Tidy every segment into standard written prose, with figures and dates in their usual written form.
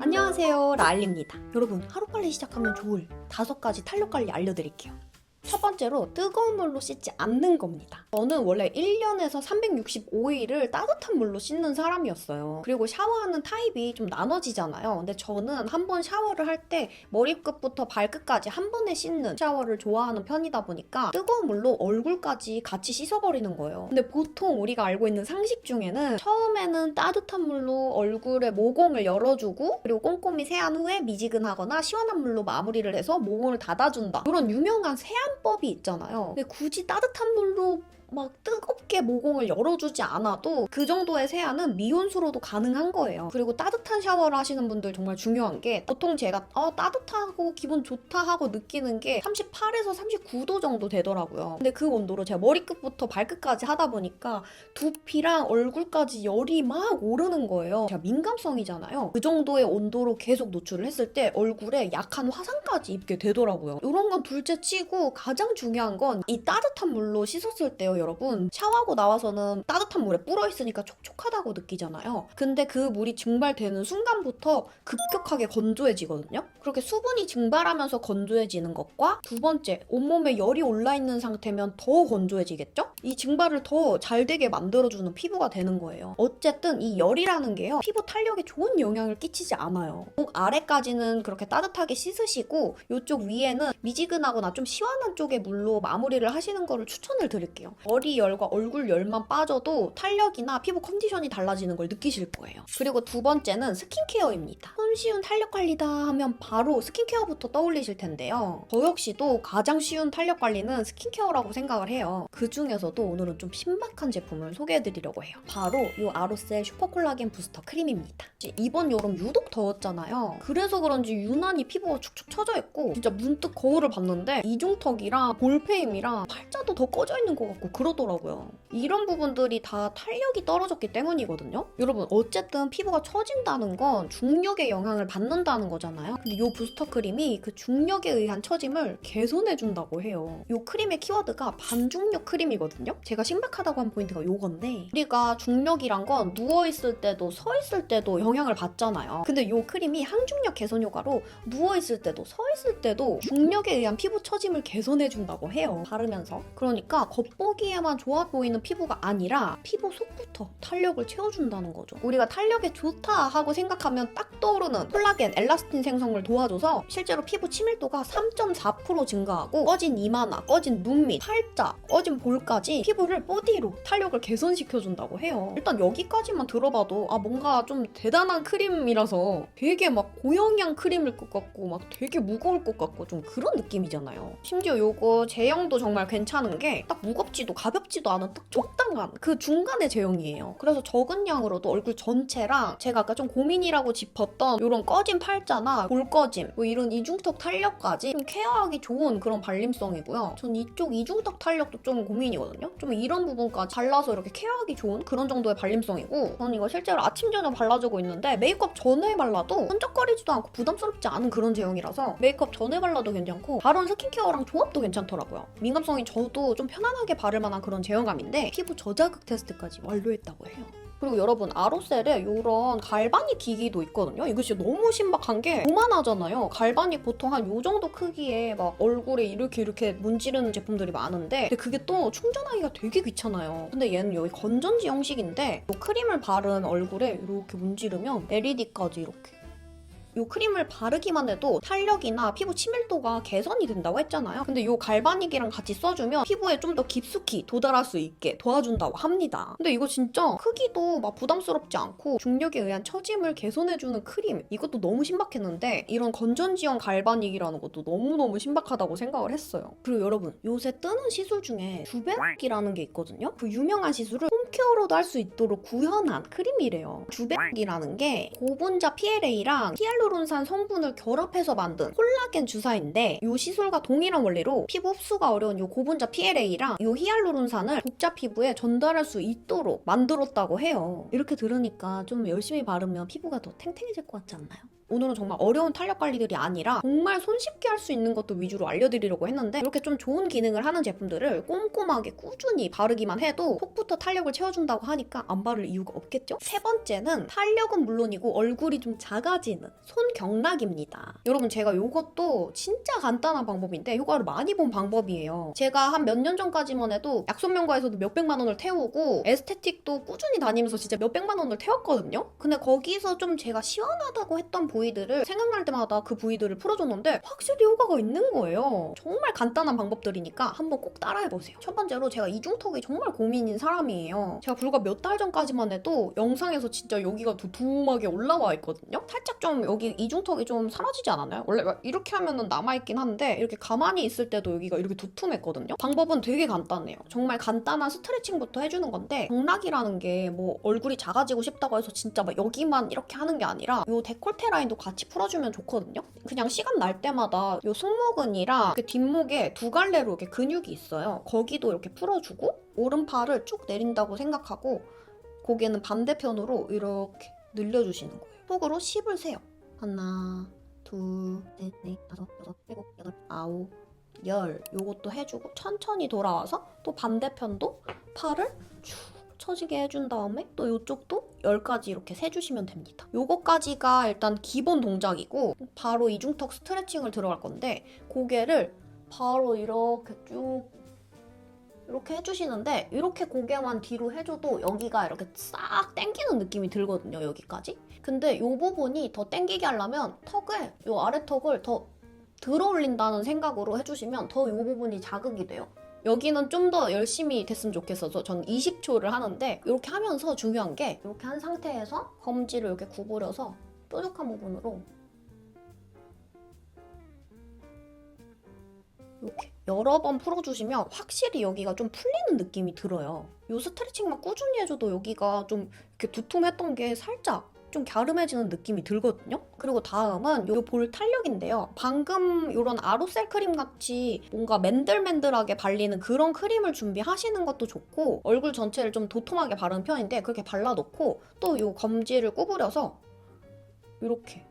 안녕하세요, 라일입니다. 여러분, 하루빨리 시작하면 좋을 5가지 탄력 관리 알려드릴게요. 첫 번째로 뜨거운 물로 씻지 않는 겁니다. 저는 원래 1년에서 365일을 따뜻한 물로 씻는 사람이었어요. 그리고 샤워하는 타입이 좀 나눠지잖아요. 근데 저는 한 번 샤워를 할 때 머리끝부터 발끝까지 한 번에 씻는 샤워를 좋아하는 편이다 보니까 뜨거운 물로 얼굴까지 같이 씻어버리는 거예요. 근데 보통 우리가 알고 있는 상식 중에는 처음에는 따뜻한 물로 얼굴에 모공을 열어주고 그리고 꼼꼼히 세안 후에 미지근하거나 시원한 물로 마무리를 해서 모공을 닫아준다. 이런 유명한 세안법이 있잖아요. 근데 굳이 따뜻한 물로 막 뜨겁게 모공을 열어주지 않아도 그 정도의 세안은 미온수로도 가능한 거예요. 그리고 따뜻한 샤워를 하시는 분들 정말 중요한 게 보통 제가 따뜻하고 기분 좋다 하고 느끼는 게 38에서 39도 정도 되더라고요. 근데 그 온도로 제가 머리끝부터 발끝까지 하다 보니까 두피랑 얼굴까지 열이 막 오르는 거예요. 제가 민감성이잖아요. 그 정도의 온도로 계속 노출을 했을 때 얼굴에 약한 화상까지 입게 되더라고요. 이런 건 둘째 치고 가장 중요한 건 이 따뜻한 물로 씻었을 때요. 여러분, 샤워하고 나와서는 따뜻한 물에 불어 있으니까 촉촉하다고 느끼잖아요. 근데 그 물이 증발되는 순간부터 급격하게 건조해지거든요. 그렇게 수분이 증발하면서 건조해지는 것과 두 번째, 온몸에 열이 올라있는 상태면 더 건조해지겠죠? 이 증발을 더 잘 되게 만들어주는 피부가 되는 거예요. 어쨌든 이 열이라는 게요, 피부 탄력에 좋은 영향을 끼치지 않아요. 목 아래까지는 그렇게 따뜻하게 씻으시고 이쪽 위에는 미지근하거나 좀 시원한 쪽의 물로 마무리를 하시는 거를 추천을 드릴게요. 머리 열과 얼굴 열만 빠져도 탄력이나 피부 컨디션이 달라지는 걸 느끼실 거예요. 그리고 두 번째는 스킨케어입니다. 손쉬운 탄력 관리다 하면 바로 스킨케어부터 떠올리실 텐데요. 저 역시도 가장 쉬운 탄력 관리는 스킨케어라고 생각을 해요. 그 중에서도 오늘은 좀 신박한 제품을 소개해드리려고 해요. 바로 이 아로셀 슈퍼콜라겐 부스터 크림입니다. 이번 여름 유독 더웠잖아요. 그래서 그런지 유난히 피부가 축축 처져 있고 진짜 문득 거울을 봤는데 이중턱이랑 볼페임이랑 팔자도 더 꺼져 있는 것 같고 그러더라고요. 이런 부분들이 다 탄력이 떨어졌기 때문이거든요. 여러분, 어쨌든 피부가 처진다는 건 중력의 영향을 받는다는 거잖아요. 근데 이 부스터 크림이 그 중력에 의한 처짐을 개선해준다고 해요. 이 크림의 키워드가 반중력 크림이거든요. 제가 신박하다고 한 포인트가 요건데, 우리가 중력이란 건 누워있을 때도 서있을 때도 영향을 받잖아요. 근데 이 크림이 항중력 개선 효과로 누워있을 때도 서있을 때도 중력에 의한 피부 처짐을 개선해준다고 해요. 바르면서. 그러니까 겉보기에만 좋아 보이는 피부가 아니라 피부 속부터 탄력을 채워준다는 거죠. 우리가 탄력에 좋다 하고 생각하면 딱 떠오르는 콜라겐, 엘라스틴 생성을 도와줘서 실제로 피부 치밀도가 3.4% 증가하고 꺼진 이마나 꺼진 눈 밑, 팔자, 꺼진 볼까지 피부를 보디로 탄력을 개선시켜준다고 해요. 일단 여기까지만 들어봐도 뭔가 좀 대단한 크림이라서 되게 막 고영양 크림일 것 같고 막 되게 무거울 것 같고 좀 그런 느낌이잖아요. 심지어 요거 제형도 정말 괜찮은 게 딱 무겁지도 가볍지도 않은 딱 적당한 그 중간의 제형이에요. 그래서 적은 양으로도 얼굴 전체랑 제가 아까 좀 고민이라고 짚었던 이런 꺼진 팔자나 볼 꺼짐 뭐 이런 이중턱 탄력까지 좀 케어하기 좋은 그런 발림성이고요. 전 이쪽 이중턱 탄력도 좀 고민이거든요. 좀 이런 부분까지 잘라서 이렇게 케어하기 좋은 그런 정도의 발림성이고, 저는 이거 실제로 아침 저녁 발라주고 있는데 메이크업 전에 발라도 끈적거리지도 않고 부담스럽지 않은 그런 제형이라서 메이크업 전에 발라도 괜찮고 바른 스킨케어랑 조합도 괜찮더라고요. 민감성이 저도 좀 편안하게 바를 만한 그런 제형감인데 피부 저자극 테스트까지 완료했다고 해요. 그리고 여러분, 아로셀에 이런 갈바닉 기기도 있거든요. 이거 진짜 너무 신박한 게 요만하잖아요. 갈바닉 보통 한 요 정도 크기에 막 얼굴에 이렇게 문지르는 제품들이 많은데 근데 그게 또 충전하기가 되게 귀찮아요. 근데 얘는 여기 건전지 형식인데 이 크림을 바른 얼굴에 이렇게 문지르면 LED까지 이렇게 이 크림을 바르기만 해도 탄력이나 피부 치밀도가 개선이 된다고 했잖아요. 근데 이 갈바닉이랑 같이 써주면 피부에 좀 더 깊숙이 도달할 수 있게 도와준다고 합니다. 근데 이거 진짜 크기도 막 부담스럽지 않고 중력에 의한 처짐을 개선해주는 크림, 이것도 너무 신박했는데 이런 건전지형 갈바닉이라는 것도 너무너무 신박하다고 생각을 했어요. 그리고 여러분, 요새 뜨는 시술 중에 주백이라는 게 있거든요. 그 유명한 시술을 홈케어로도 할 수 있도록 구현한 크림이래요. 주백이라는 게 고분자 PLA랑 히알루론산 성분을 결합해서 만든 콜라겐 주사인데 이 시술과 동일한 원리로 피부 흡수가 어려운 이 고분자 PLA랑 이 히알루론산을 독자 피부에 전달할 수 있도록 만들었다고 해요. 이렇게 들으니까 좀 열심히 바르면 피부가 더 탱탱해질 것 같지 않나요? 오늘은 정말 어려운 탄력 관리들이 아니라 정말 손쉽게 할 수 있는 것도 위주로 알려드리려고 했는데 이렇게 좀 좋은 기능을 하는 제품들을 꼼꼼하게 꾸준히 바르기만 해도 속부터 탄력을 채워준다고 하니까 안 바를 이유가 없겠죠? 세 번째는 탄력은 물론이고 얼굴이 좀 작아지는 손경락입니다. 여러분 제가 이것도 진짜 간단한 방법인데 효과를 많이 본 방법이에요. 제가 한 몇 년 전까지만 해도 약손명가에서도 몇백만 원을 태우고 에스테틱도 꾸준히 다니면서 진짜 몇백만 원을 태웠거든요? 근데 거기서 좀 제가 시원하다고 했던 부위들을 생각날 때마다 그 부위들을 풀어줬는데 확실히 효과가 있는 거예요. 정말 간단한 방법들이니까 한번 꼭 따라해보세요. 첫 번째로 제가 이중턱이 정말 고민인 사람이에요. 제가 불과 몇 달 전까지만 해도 영상에서 진짜 여기가 두툼하게 올라와 있거든요? 살짝 좀 여기 이중턱이 좀 사라지지 않았나요? 원래 이렇게 하면은 남아있긴 한데 이렇게 가만히 있을 때도 여기가 이렇게 두툼했거든요? 방법은 되게 간단해요. 정말 간단한 스트레칭부터 해주는 건데 경락이라는 게 뭐 얼굴이 작아지고 싶다고 해서 진짜 막 여기만 이렇게 하는 게 아니라 요 데콜테 라인도 같이 풀어주면 좋거든요? 그냥 시간 날 때마다 요 승모근이랑 이렇게 뒷목에 두 갈래로 이렇게 근육이 있어요. 거기도 이렇게 풀어주고 오른팔을 쭉 내린다고 생각하고 고개는 반대편으로 이렇게 늘려주시는 거예요. 속으로 10을 세요. 하나, 둘, 셋, 넷, 다섯, 여섯, 일곱, 여덟, 아홉, 열. 요것도 해주고 천천히 돌아와서 또 반대편도 팔을 쭉 처지게 해준 다음에 또 이쪽도 10가지 이렇게 세주시면 됩니다. 요거까지가 일단 기본 동작이고 바로 이중턱 스트레칭을 들어갈 건데 고개를 바로 이렇게 쭉 이렇게 해주시는데 이렇게 고개만 뒤로 해줘도 여기가 이렇게 싹 당기는 느낌이 들거든요, 여기까지. 근데 이 부분이 더 당기게 하려면 턱을, 이 아래턱을 더 들어 올린다는 생각으로 해주시면 더 이 부분이 자극이 돼요. 여기는 좀 더 열심히 됐으면 좋겠어서 저는 20초를 하는데 이렇게 하면서 중요한 게 이렇게 한 상태에서 검지를 이렇게 구부려서 뾰족한 부분으로 이렇게 여러 번 풀어주시면 확실히 여기가 좀 풀리는 느낌이 들어요. 이 스트레칭만 꾸준히 해줘도 여기가 좀 이렇게 두툼했던 게 살짝 좀 갸름해지는 느낌이 들거든요. 그리고 다음은 이 볼 탄력인데요. 방금 이런 아로셀 크림 같이 뭔가 맨들맨들하게 발리는 그런 크림을 준비하시는 것도 좋고 얼굴 전체를 좀 도톰하게 바르는 편인데 그렇게 발라놓고 또 이 검지를 구부려서 이렇게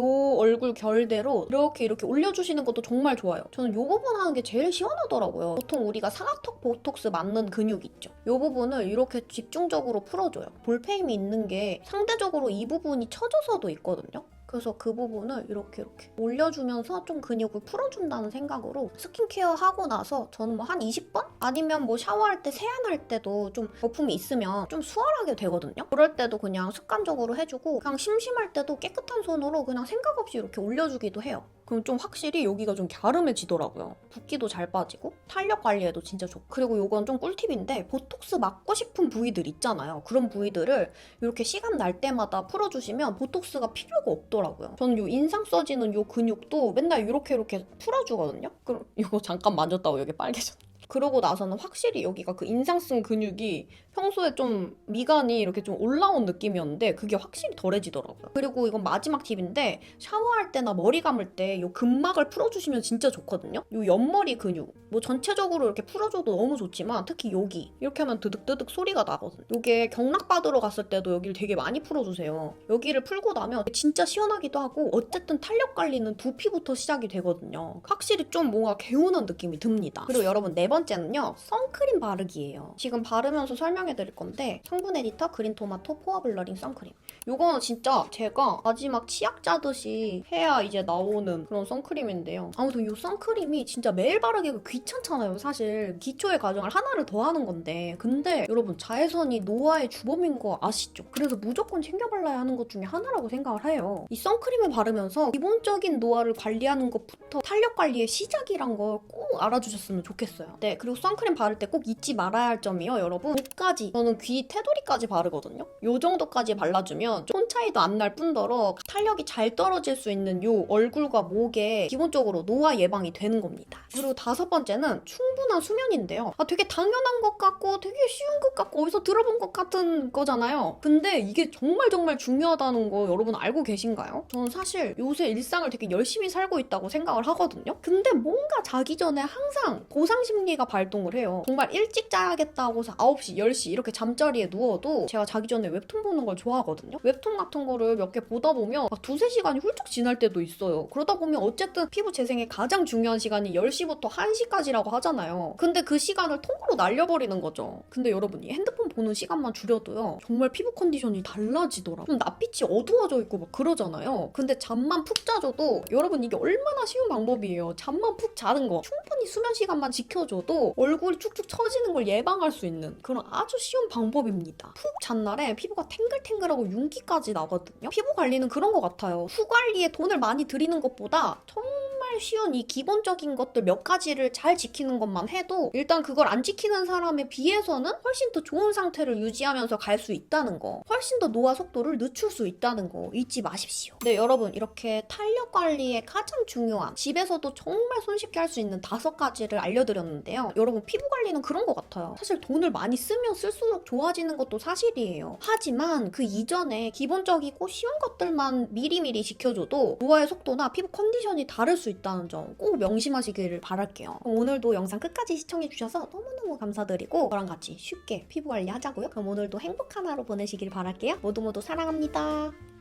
요 얼굴 결대로 이렇게 올려주시는 것도 정말 좋아요. 저는 요 부분 하는 게 제일 시원하더라고요. 보통 우리가 사각턱 보톡스 맞는 근육 있죠? 요 부분을 이렇게 집중적으로 풀어줘요. 볼페임이 있는 게 상대적으로 이 부분이 처져서도 있거든요. 그래서 그 부분을 이렇게 올려주면서 좀 근육을 풀어준다는 생각으로 스킨케어 하고 나서 저는 뭐 한 20분? 아니면 뭐 샤워할 때 세안할 때도 좀 거품이 있으면 좀 수월하게 되거든요. 그럴 때도 그냥 습관적으로 해주고 그냥 심심할 때도 깨끗한 손으로 그냥 생각 없이 이렇게 올려주기도 해요. 그럼 좀 확실히 여기가 좀 갸름해지더라고요. 붓기도 잘 빠지고 탄력 관리에도 진짜 좋고. 그리고 이건 좀 꿀팁인데 보톡스 맞고 싶은 부위들 있잖아요. 그런 부위들을 이렇게 시간 날 때마다 풀어주시면 보톡스가 필요가 없더라고요. 저는 이 인상 써지는 이 근육도 맨날 이렇게 풀어주거든요. 그럼 이거 잠깐 만졌다고 여기 빨개졌네. 그러고 나서는 확실히 여기가 그 인상 쓴 근육이 평소에 좀 미간이 이렇게 좀 올라온 느낌이었는데 그게 확실히 덜해지더라고요. 그리고 이건 마지막 팁인데 샤워할 때나 머리 감을 때 이 근막을 풀어주시면 진짜 좋거든요. 이 옆머리 근육 뭐 전체적으로 이렇게 풀어줘도 너무 좋지만 특히 여기 이렇게 하면 드득드득 소리가 나거든요. 이게 경락 받으러 갔을 때도 여기를 되게 많이 풀어주세요. 여기를 풀고 나면 진짜 시원하기도 하고 어쨌든 탄력 관리는 두피부터 시작이 되거든요. 확실히 좀 뭔가 개운한 느낌이 듭니다. 그리고 여러분 네 번째는요, 선크림 바르기예요. 지금 바르면서 설명해드릴 건데 성분 에디터 그린토마토 포어 블러링 선크림. 이거는 진짜 제가 마지막 치약 짜듯이 해야 이제 나오는 그런 선크림인데요. 아무튼 이 선크림이 진짜 매일 바르기가 귀찮잖아요. 사실 기초의 과정을 하나를 더 하는 건데 근데 여러분 자외선이 노화의 주범인 거 아시죠? 그래서 무조건 챙겨 발라야 하는 것 중에 하나라고 생각을 해요. 이 선크림을 바르면서 기본적인 노화를 관리하는 것부터 탄력 관리의 시작이란 걸 꼭 알아주셨으면 좋겠어요. 네, 그리고 선크림 바를 때 꼭 잊지 말아야 할 점이요, 여러분. 목까지, 저는 귀 테두리까지 바르거든요. 요 정도까지 발라주면 톤 차이도 안 날 뿐더러 탄력이 잘 떨어질 수 있는 요 얼굴과 목에 기본적으로 노화 예방이 되는 겁니다. 그리고 다섯 번째는 충분한 수면인데요. 되게 당연한 것 같고 되게 쉬운 것 같고 어디서 들어본 것 같은 거잖아요. 근데 이게 정말 중요하다는 거 여러분 알고 계신가요? 저는 사실 요새 일상을 되게 열심히 살고 있다고 생각을 하거든요. 근데 뭔가 자기 전에 항상 보상 심리에 뇌가 발동을 해요. 정말 일찍 자야겠다고 해서 9시, 10시 이렇게 잠자리에 누워도 제가 자기 전에 웹툰 보는 걸 좋아하거든요. 웹툰 같은 거를 몇 개 보다 보면 막 2-3시간이 훌쩍 지날 때도 있어요. 그러다 보면 어쨌든 피부 재생에 가장 중요한 시간이 10시부터 1시까지라고 하잖아요. 근데 그 시간을 통으로 날려버리는 거죠. 근데 여러분, 이 핸드폰 보는 시간만 줄여도요, 정말 피부 컨디션이 달라지더라고요. 좀 낯빛이 어두워져 있고 막 그러잖아요. 근데 잠만 푹 자줘도 여러분, 이게 얼마나 쉬운 방법이에요. 잠만 푹 자는 거. 충분히 수면 시간만 지켜줘도 얼굴이 축축 처지는 걸 예방할 수 있는 그런 아주 쉬운 방법입니다. 푹 잔 날에 피부가 탱글탱글하고 윤기까지 나거든요. 피부 관리는 그런 것 같아요. 후 관리에 돈을 많이 들이는 것보다 정말 쉬운 이 기본적인 것들 몇 가지를 잘 지키는 것만 해도 일단 그걸 안 지키는 사람에 비해서는 훨씬 더 좋은 상태를 유지하면서 갈 수 있다는 거, 훨씬 더 노화 속도를 늦출 수 있다는 거 잊지 마십시오. 네, 여러분, 이렇게 탄력 관리에 가장 중요한, 집에서도 정말 손쉽게 할 수 있는 5가지를 알려드렸는데요. 여러분, 피부 관리는 그런 것 같아요. 사실 돈을 많이 쓰면 쓸수록 좋아지는 것도 사실이에요. 하지만 그 이전에 기본적이고 쉬운 것들만 미리미리 지켜줘도 노화의 속도나 피부 컨디션이 다를 수 있다는 점 꼭 명심하시기를 바랄게요. 그럼 오늘도 영상 끝까지 시청해주셔서 너무너무 감사드리고 저랑 같이 쉽게 피부 관리 하자고요. 그럼 오늘도 행복한 하루 보내시길 바랄게요. 모두 모두 사랑합니다.